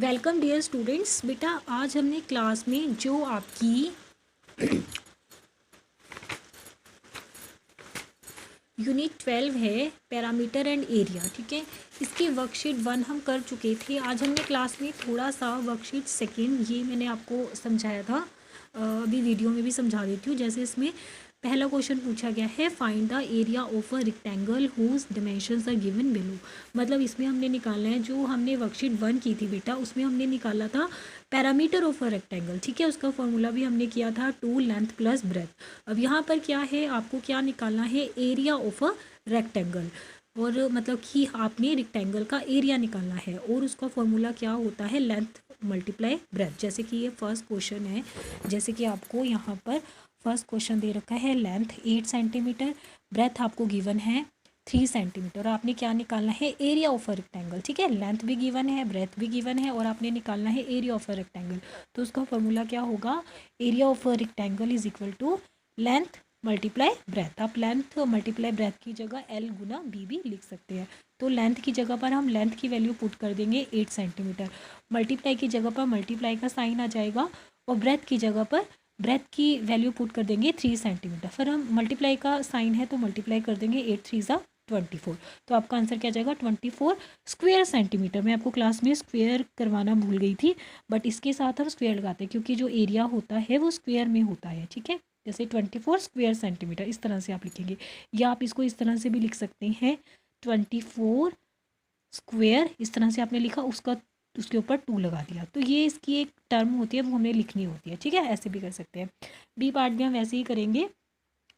Welcome dear students. बेटा आज हमने क्लास में जो आपकी यूनिट 12 है पैरामीटर एंड एरिया, ठीक है, इसकी वर्कशीट 1 हम कर चुके थे। आज हमने क्लास में थोड़ा सा वर्कशीट सेकेंड ये मैंने आपको समझाया था, अभी वीडियो में भी समझा देती हूँ। जैसे इसमें पहला क्वेश्चन पूछा गया है, find the area of a rectangle whose dimensions are given below. मतलब इसमें हमने निकालना है, जो हमने वर्कशीट 1 की थी बेटा उसमें हमने निकाला था पैरामीटर ऑफ अ रेक्टेंगल, ठीक है, उसका फॉर्मूला भी हमने किया था 2 लेंथ प्लस ब्रेथ। अब यहाँ पर क्या है, आपको क्या निकालना है, एरिया ऑफ अ रेक्टेंगल, और मतलब कि आपने रेक्टेंगल का एरिया निकालना है, और उसका फॉर्मूला क्या होता है, लेंथ मल्टीप्लाई ब्रेथ। जैसे कि ये फर्स्ट क्वेश्चन है, जैसे कि आपको यहाँ पर फर्स्ट क्वेश्चन दे रखा है, लेंथ 8 सेंटीमीटर, ब्रेथ आपको गिवन है 3 सेंटीमीटर, और आपने क्या निकालना है, एरिया ऑफ अ रेक्टेंगल, ठीक है, लेंथ भी गिवन है, ब्रेथ भी गिवन है, और आपने निकालना है एरिया ऑफ अ रेक्टेंगल। तो उसका फॉर्मूला क्या होगा, area of a rectangle is equal to length multiply breadth. आप लेंथ मल्टीप्लाई ब्रेथ की जगह एल गुना बी भी लिख सकते हैं। तो लेंथ की जगह पर हम लेंथ की वैल्यू पुट कर देंगे 8 सेंटीमीटर, मल्टीप्लाई की जगह पर मल्टीप्लाई का साइन आ जाएगा, और ब्रेथ की जगह पर ब्रेथ की वैल्यू पुट कर देंगे 3 सेंटीमीटर। फिर हम मल्टीप्लाई का साइन है तो मल्टीप्लाई कर देंगे 8 3 ज़ा 24। तो आपका आंसर क्या जाएगा, 24 स्क्वेयर सेंटीमीटर। मैं आपको क्लास में स्क्वेयर करवाना भूल गई थी, बट इसके साथ हम स्क्वेयर लगाते हैं क्योंकि जो एरिया होता है वो स्क्वेयर में होता है, ठीक है। जैसे 24 स्क्वेयर सेंटीमीटर इस तरह से आप लिखेंगे, या आप इसको इस तरह से भी लिख सकते हैं 24 स्क्वेयर, इस तरह से आपने लिखा, उसका उसके ऊपर 2 लगा दिया। तो ये इसकी एक टर्म होती है, वो हमें लिखनी होती है, ठीक है, ऐसे भी कर सकते हैं। बी पार्ट भी हम वैसे ही करेंगे।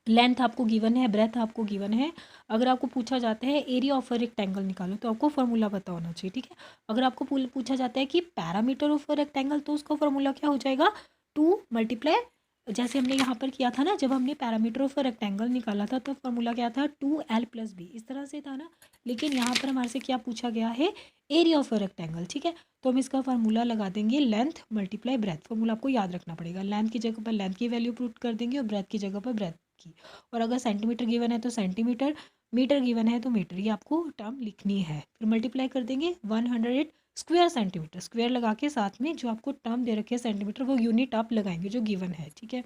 लेंथ आपको गिवन है, ब्रेथ आपको गिवन है। अगर आपको पूछा जाता है एरिया ऑफ अ रेक्टेंगल निकालो, तो आपको फॉर्मूला पता होना चाहिए, ठीक है। अगर आपको पूछा जाता है कि पैरामीटर ऑफ अ रेक्टेंगल, तो उसका फॉर्मूला क्या हो जाएगा, 2 मल्टीप्लाई, जैसे हमने यहाँ पर किया था ना, जब हमने पैरामीटर ऑफ अ रेक्टेंगल निकाला था तो फॉर्मूला क्या था, 2l+b, इस तरह से था ना। लेकिन यहाँ पर हमारे से क्या पूछा गया है, एरिया ऑफ अ रेक्टेंगल, ठीक है। तो हम इसका फार्मूला लगा देंगे लेंथ मल्टीप्लाई ब्रेथ। फॉर्मूला आपको याद रखना पड़ेगा, लेंथ की जगह पर लेंथ की वैल्यू पुट कर देंगे और ब्रेथ की जगह पर ब्रेथ की। और अगर सेंटीमीटर गिवन है तो सेंटीमीटर, मीटर गिवन है तो मीटर, ये आपको टर्म लिखनी है। फिर मल्टीप्लाई कर देंगे 100 स्क्वेयर सेंटीमीटर, स्क्वेयर लगा के साथ में जो आपको टर्म दे रखे है सेंटीमीटर, वो यूनिट आप लगाएंगे जो गिवन है, ठीक है।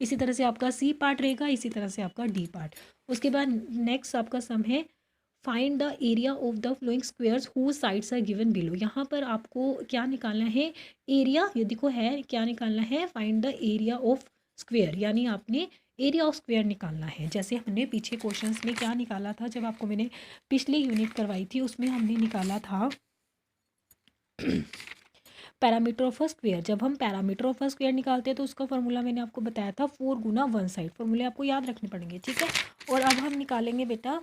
इसी तरह से आपका सी पार्ट रहेगा, इसी तरह से आपका डी पार्ट। उसके बाद नेक्स्ट आपका सम है, find the area of the following squares who sides are given below. यहाँ पर आपको क्या निकालना है, एरिया, ये देखो है क्या निकालना है, find the area of square, यानी आपने एरिया ऑफ स्क्वेयर निकालना है। जैसे हमने पीछे क्वेश्चंस में क्या निकाला था, जब आपको मैंने पिछली यूनिट करवाई थी उसमें हमने निकाला था पैरामीटर ऑफ अ स्क्वेयर। जब हम पैरामीटर ऑफ अ स्क्वेयर निकालते हैं तो उसका फॉर्मूला मैंने आपको बताया था 4 गुना 1 साइड। फॉर्मूले आपको याद रखने पड़ेंगे, ठीक है। और अब हम निकालेंगे बेटा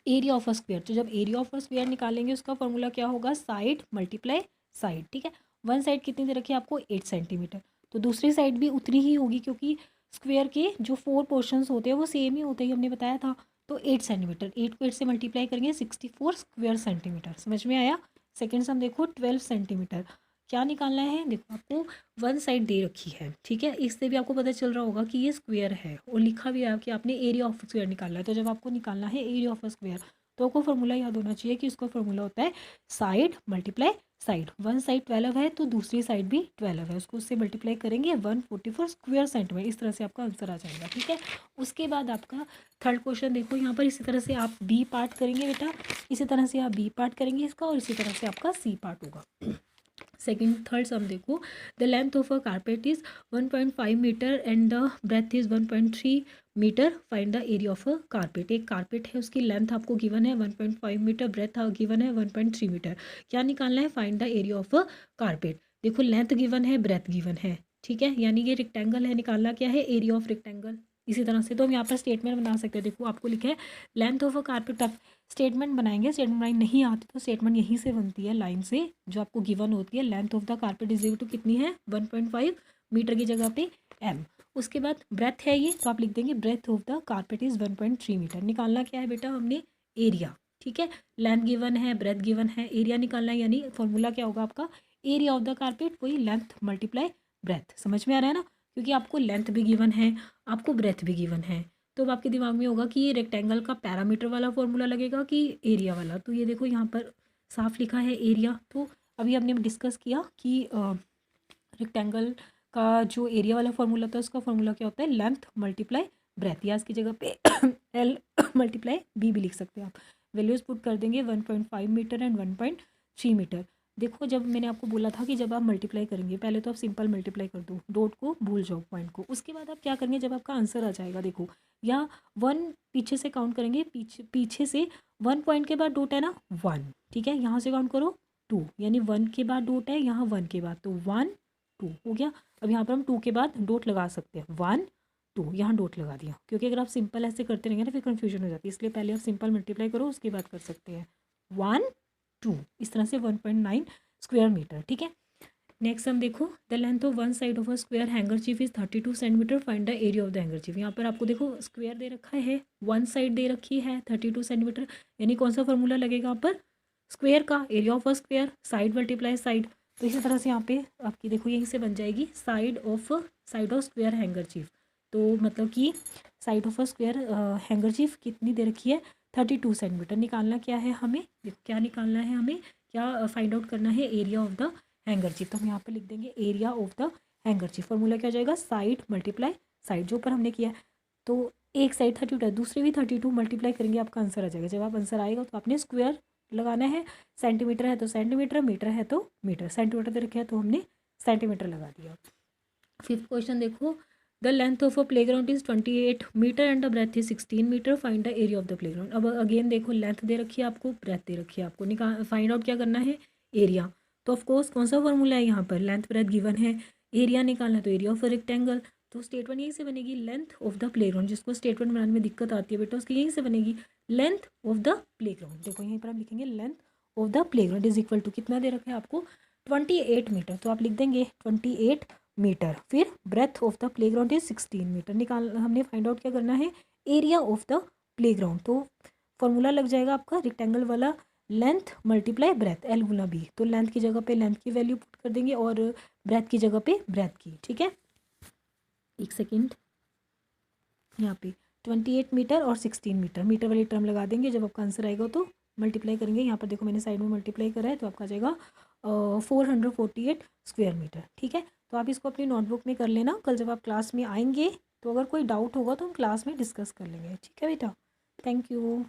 एरिया ऑफ अ स्क्वेयर। तो जब एरिया ऑफ अ स्क्वेयर निकालेंगे उसका फॉर्मूला क्या होगा, साइड मल्टीप्लाई साइड, ठीक है। 1 साइड कितनी दे रखी है आपको, 8 सेंटीमीटर, तो दूसरी साइड भी उतनी ही होगी क्योंकि स्क्वेयर के जो 4 पोर्शंस होते हैं वो सेम ही होते हैं, हमने बताया था। तो 8 सेंटीमीटर, 8 को 8 से मल्टीप्लाई करेंगे 64 स्क्वेयर सेंटीमीटर। समझ में आया। सेकेंड सम देखो 12 सेंटीमीटर। क्या निकालना है, देखो आपको 1 साइड दे रखी है, ठीक है, इससे भी आपको पता चल रहा होगा कि ये स्क्वेयर है, और लिखा भी है कि आपने एरिया ऑफ स्क्वेयर निकालना है। तो जब आपको निकालना है एरिया ऑफ स्क्वेयर तो आपको फॉर्मूला याद होना चाहिए कि उसका फॉर्मूला होता है साइड मल्टीप्लाई साइड। 1 साइड 12 है तो दूसरी साइड भी 12 है, उसको उससे मल्टीप्लाई करेंगे 144 स्क्वेयर सेंटीमीटर। इस तरह से आपका आंसर आ जाएगा, ठीक है। उसके बाद आपका थर्ड क्वेश्चन देखो, यहाँ पर इसी तरह से आप बी पार्ट करेंगे बेटा, इसी तरह से आप बी पार्ट करेंगे इसका, और इसी तरह से आपका सी पार्ट होगा। सेकेंड थर्ड सम देखो, the length of a carpet is 1.5 metre and the breadth is 1.3 metre, find the area of a carpet. एक कारपेट है, उसकी लेंथ आपको गिवन है 1.5 मीटर, ब्रेथ गिवन है 1.3 मीटर। क्या निकालना है, find the area of a carpet. देखो लेंथ गिवन है, ब्रेथ गिवन है, ठीक है, यानी ये रेक्टेंगल है, निकालना क्या है, एरिया ऑफ रेक्टेंगल। इसी तरह से तो हम यहाँ पर स्टेटमेंट बना सकते हैं। देखो आपको लिखा है लेंथ ऑफ अ कारपेट, आप स्टेटमेंट बनाएंगे, स्टेटमेंट बनाई नहीं आती तो स्टेटमेंट यहीं से बनती है, लाइन से जो आपको गिवन होती है। Length of the carpet is equal to कितनी है, 1.5 मीटर की जगह पे m। उसके बाद ब्रेथ है ये, तो आप लिख देंगे breadth of the carpet is 1.3 metre. निकालना क्या है बेटा, हमने एरिया, ठीक है, लेंथ गिवन है, ब्रेथ गिवन है, एरिया निकालना है, यानी फॉर्मूला क्या होगा आपका, एरिया ऑफ द कारपेट, वही लेंथ मल्टीप्लाई ब्रेथ। समझ में आ रहा है ना, क्योंकि आपको लेंथ भी गिवन है, आपको ब्रेथ भी गिवन है। तो अब आपके दिमाग में होगा कि ये रेक्टेंगल का पैरामीटर वाला फॉर्मूला लगेगा कि एरिया वाला। तो ये देखो यहाँ पर साफ लिखा है एरिया, तो अभी हमने डिस्कस किया कि रेक्टेंगल का जो एरिया वाला फॉर्मूला था उसका फॉर्मूला क्या होता है, लेंथ मल्टीप्लाई ब्रेथ, या इसकी जगह पे एल मल्टीप्लाई बी भी लिख सकते हैं आप। वैल्यूज पुट कर देंगे 1.5 मीटर एंड 1.3 मीटर। देखो जब मैंने आपको बोला था कि जब आप मल्टीप्लाई करेंगे पहले तो आप सिंपल मल्टीप्लाई कर दो, डॉट को भूल जाओ पॉइंट को, उसके बाद आप क्या करेंगे जब आपका आंसर आ जाएगा, देखो या 1 पीछे से काउंट करेंगे, पीछे से 1 पॉइंट के बाद डॉट है ना 1, ठीक है, यहाँ से काउंट करो 2, यानी 1 के बाद डॉट है, यहाँ 1 के बाद, तो 1 2 हो गया। अब यहाँ पर हम 2 के बाद डॉट लगा सकते हैं, 1 2, यहाँ डॉट लगा दिया, क्योंकि अगर आप सिंपल ऐसे करते रहेंगे ना फिर कन्फ्यूजन हो जाती है, इसलिए पहले आप सिंपल मल्टीप्लाई करो उसके बाद कर सकते हैं 1 2, इस तरह से 1.9 स्क्वायर मीटर, ठीक है। नेक्स्ट हम देखो, the length of one side of a square हैंगरचीफ is 32 centimetre, find the area of the हैंगरचीफ। यहाँ पर आपको देखो स्क्वायर दे रखा है, वन साइड दे रखी है 32 सेंटीमीटर, यानी कौन सा फॉर्मूला लगेगा यहाँ पर, स्क्वायर का, area of a square, side multiply side. तो इसी तरह से यहाँ पे आपकी देखो यहीं से बन जाएगी साइड ऑफ स्क्वायर हैंगरचीफ। तो मतलब कि साइड ऑफ अ स्क्वायर हैंगरचीफ कितनी दे रखी है, 32 सेंटीमीटर। निकालना क्या है हमें, देखो क्या निकालना है हमें, क्या फाइंड आउट करना है, एरिया ऑफ द हैंगरचीफ। तो हम यहाँ पे लिख देंगे एरिया ऑफ द हैंगरचीफ, फॉर्मूला क्या हो जाएगा, साइड मल्टीप्लाई साइड, जो ऊपर हमने किया है। तो एक साइड 32 है, दूसरी भी 32 मल्टीप्लाई करेंगे आपका आंसर आ जाएगा। जब आप आंसर आएगा तो आपने स्क्वायर लगाना है, सेंटीमीटर है तो सेंटीमीटर, मीटर है तो मीटर, सेंटीमीटर दे रखे है तो हमने सेंटीमीटर लगा दिया। फिफ्थ क्वेश्चन देखो, the length of a playground is 28 metre and the breadth is 16 metre, find the area of the playground. अब अगेन देखो लेंथ दे रखी है आपको, ब्रेथ दे रखी है आपको, निकाल फाइंड आउट क्या करना है, एरिया। तो ऑफकोर्स कौन सा फॉर्मूला है यहाँ पर, लेंथ ब्रेथ गिवन है, एरिया निकालना, तो एरिया ऑफ अ रेक्टेंगल। तो स्टेटमेंट यहीं से बनेगी, लेंथ ऑफ द प्लेग्राउंड, जिसको स्टेटमेंट बनाने में दिक्कत आती है बेटा उसकी यहीं से बनेगी, लेंथ ऑफ द प्लेग्राउंड। देखो यहीं पर हम लिखेंगे length of the playground is equal to, कितना दे रखा है आपको, 28 मीटर, तो आप लिख देंगे 28 मीटर। फिर breadth of the playground is 16 metre. निकाल हमने फाइंड आउट क्या करना है, एरिया ऑफ द प्लेग्राउंड। तो फॉर्मूला लग जाएगा आपका रेक्टेंगल वाला, लेंथ मल्टीप्लाई ब्रेथ, एल गुना बी। तो लेंथ की जगह पे लेंथ की वैल्यू पुट कर देंगे और ब्रेथ की जगह पे ब्रेथ की, ठीक है। एक सेकेंड, यहाँ पे 28 मीटर और 16 मीटर, मीटर वाली टर्म लगा देंगे, जब आपका आंसर आएगा तो मल्टीप्लाई करेंगे। यहाँ पर देखो मैंने साइड में मल्टीप्लाई करा है, तो आपका आ जाएगा 448 स्क्वायर मीटर, ठीक है। तो आप इसको अपनी नोटबुक में कर लेना, कल जब आप क्लास में आएंगे तो अगर कोई डाउट होगा तो हम क्लास में डिस्कस कर लेंगे, ठीक है बेटा। Thank you.